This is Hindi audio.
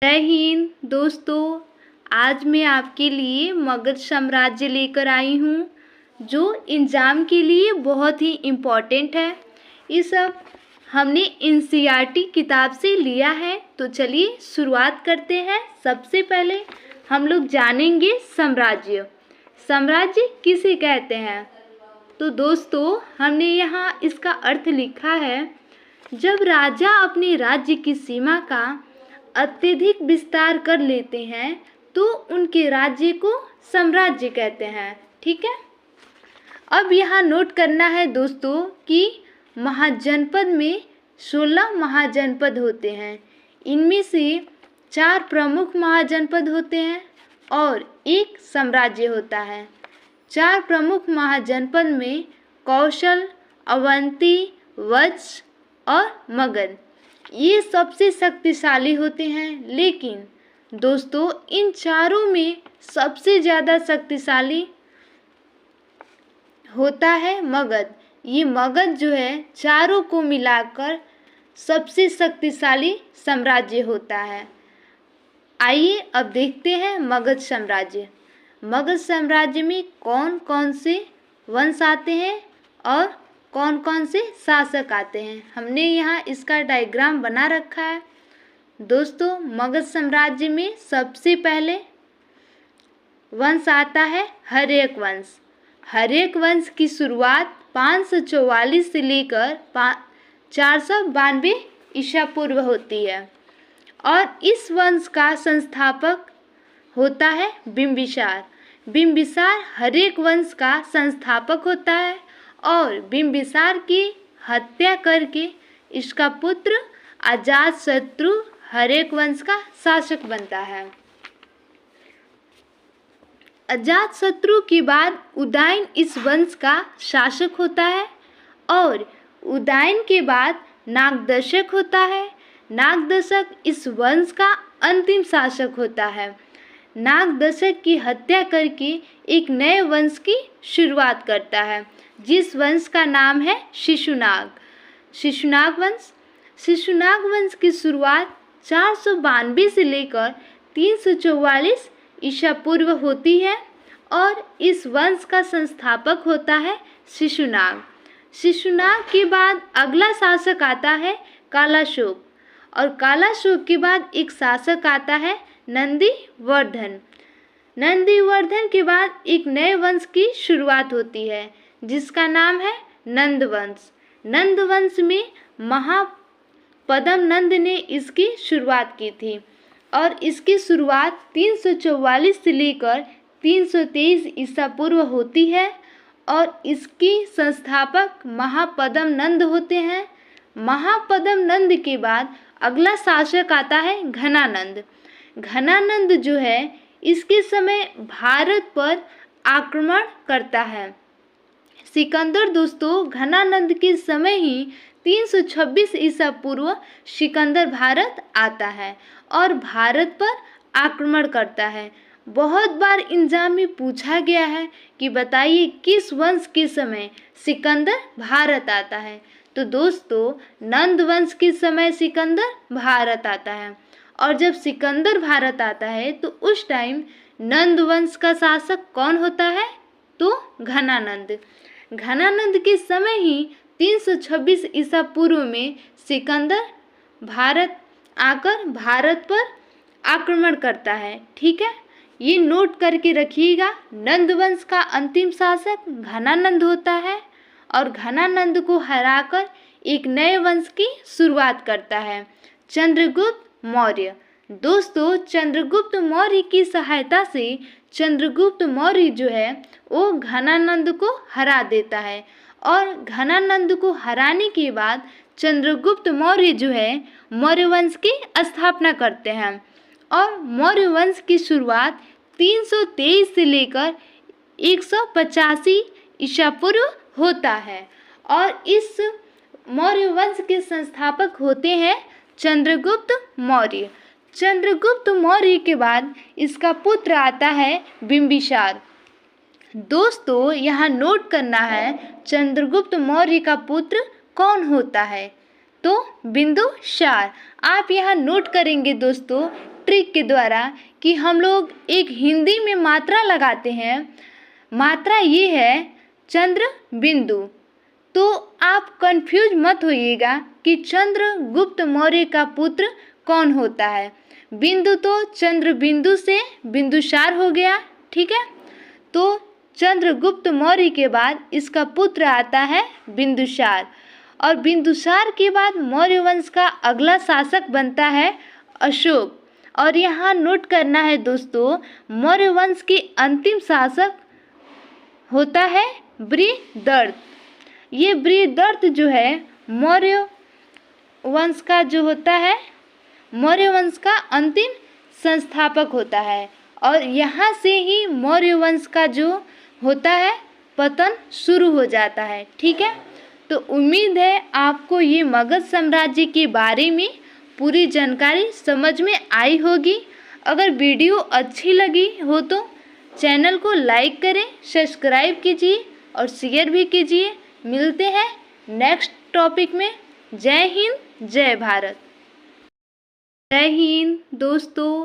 जय हिंद दोस्तों। आज मैं आपके लिए मगध साम्राज्य लेकर आई हूँ जो एग्ज़ाम के लिए बहुत ही इम्पोर्टेंट है। ये सब हमने एनसीईआरटी किताब से लिया है। तो चलिए शुरुआत करते हैं। सबसे पहले हम लोग जानेंगे साम्राज्य। साम्राज्य किसे कहते हैं? तो दोस्तों हमने यहाँ इसका अर्थ लिखा है, जब राजा अपने राज्य की सीमा का अत्यधिक विस्तार कर लेते हैं तो उनके राज्य को साम्राज्य कहते हैं। ठीक है। अब यहाँ नोट करना है दोस्तों कि महाजनपद में 16 महाजनपद होते हैं। इनमें से 4 प्रमुख महाजनपद होते हैं और एक साम्राज्य होता है। 4 प्रमुख महाजनपद में कौशल, अवंती, वत्स और मगध ये सबसे शक्तिशाली होते हैं। लेकिन दोस्तों इन चारों में सबसे ज़्यादा शक्तिशाली होता है मगध। ये मगध जो है चारों को मिलाकर सबसे शक्तिशाली साम्राज्य होता है। आइए अब देखते हैं मगध साम्राज्य। मगध साम्राज्य में कौन कौन से वंश आते हैं और कौन कौन से शासक आते हैं, हमने यहाँ इसका डायग्राम बना रखा है। दोस्तों मगध साम्राज्य में सबसे पहले वंश आता है हर्यक वंश। हर्यक वंश की शुरुआत 544 से लेकर 492 ईसा पूर्व होती है और इस वंश का संस्थापक होता है बिंबिसार। बिंबिसार हर्यक वंश का संस्थापक होता है और बिंबिसार की हत्या करके इसका पुत्र अजातशत्रु हर्यक वंश का शासक बनता है। अजातशत्रु के बाद उदयन इस वंश का शासक होता है और उदयन के बाद नागदशक होता है। नागदशक इस वंश का अंतिम शासक होता है। नागदशक की हत्या करके एक नए वंश की शुरुआत करता है जिस वंश का नाम है शिशुनाग। शिशुनाग वंश। शिशुनाग वंश की शुरुआत 492 से लेकर 344 ईसा पूर्व होती है और इस वंश का संस्थापक होता है शिशुनाग। शिशुनाग के बाद अगला शासक आता है कालाशोक और कालाशोक के बाद एक शासक आता है नंदीवर्धन। नंदीवर्धन के बाद एक नए वंश की शुरुआत होती है जिसका नाम है नंद वंश। नंद वंश में महापद्म नंद ने इसकी शुरुआत की थी और इसकी शुरुआत 344 से लेकर 323 ईसा पूर्व होती है और इसकी संस्थापक महापद्म नंद होते हैं। महापद्म नंद के बाद अगला शासक आता है घनानंद। घनानंद जो है इसके समय भारत पर आक्रमण करता है। सिकंदर दोस्तों घनानंद के समय ही 326 ईसा पूर्व सिकंदर भारत आता है और भारत पर आक्रमण करता है। बहुत बार एग्जाम में पूछा गया है कि बताइए किस वंश के समय सिकंदर भारत आता है। तो दोस्तों नंद वंश के समय सिकंदर भारत आता है और जब सिकंदर भारत आता है तो उस टाइम नंद वंश का शासक कौन होता है? तो घनानंद। घनानंद के समय ही 326 ईसा पूर्व में सिकंदर भारत आकर भारत पर आक्रमण करता है। ठीक है, ये नोट करके रखिएगा। नंद वंश का अंतिम शासक घनानंद होता है और घनानंद को हराकर एक नए वंश की शुरुआत करता है चंद्रगुप्त मौर्य। दोस्तों चंद्रगुप्त मौर्य की सहायता से चंद्रगुप्त मौर्य जो है वो घनानंद को हरा देता है और घनानंद को हराने के बाद चंद्रगुप्त मौर्य जो है मौर्य वंश की स्थापना करते हैं और मौर्य वंश की शुरुआत 323 से लेकर 185 ईसा पूर्व होता है और इस मौर्य वंश के संस्थापक होते हैं चंद्रगुप्त मौर्य। चंद्रगुप्त मौर्य के बाद इसका पुत्र आता है बिंबिसार। दोस्तों यहाँ नोट करना है चंद्रगुप्त मौर्य का पुत्र कौन होता है? तो बिंदुसार। आप यहाँ नोट करेंगे दोस्तों ट्रिक के द्वारा कि हम लोग एक हिंदी में मात्रा लगाते हैं। मात्रा ये है चंद्र बिंदु। तो आप कंफ्यूज मत होइएगा कि चंद्रगुप्त मौर्य का पुत्र कौन होता है। बिंदु तो चंद्र बिंदु से बिंदुसार हो गया, ठीक है। तो चंद्रगुप्त मौर्य के बाद इसका पुत्र आता है बिंदुसार, और बिंदुसार के बाद मौर्य वंश का अगला शासक बनता है अशोक। और यहाँ नोट करना है दोस्तों, मौर्य वंश के अंतिम शासक होता है बृहदर्थ। ये बृहदर्थ जो है मौर्य वंश का जो होता है, मौर्य वंश का अंतिम संस्थापक होता है, और यहाँ से ही मौर्य वंश का जो होता है पतन शुरू हो जाता है, ठीक है। तो उम्मीद है आपको ये मगध साम्राज्य के बारे में पूरी जानकारी समझ में आई होगी। अगर वीडियो अच्छी लगी हो तो चैनल को लाइक करें, सब्सक्राइब कीजिए और शेयर भी कीजिए। मिलते हैं नेक्स्ट टॉपिक में। जय हिंद, जय भारत। जय हिंद दोस्तों।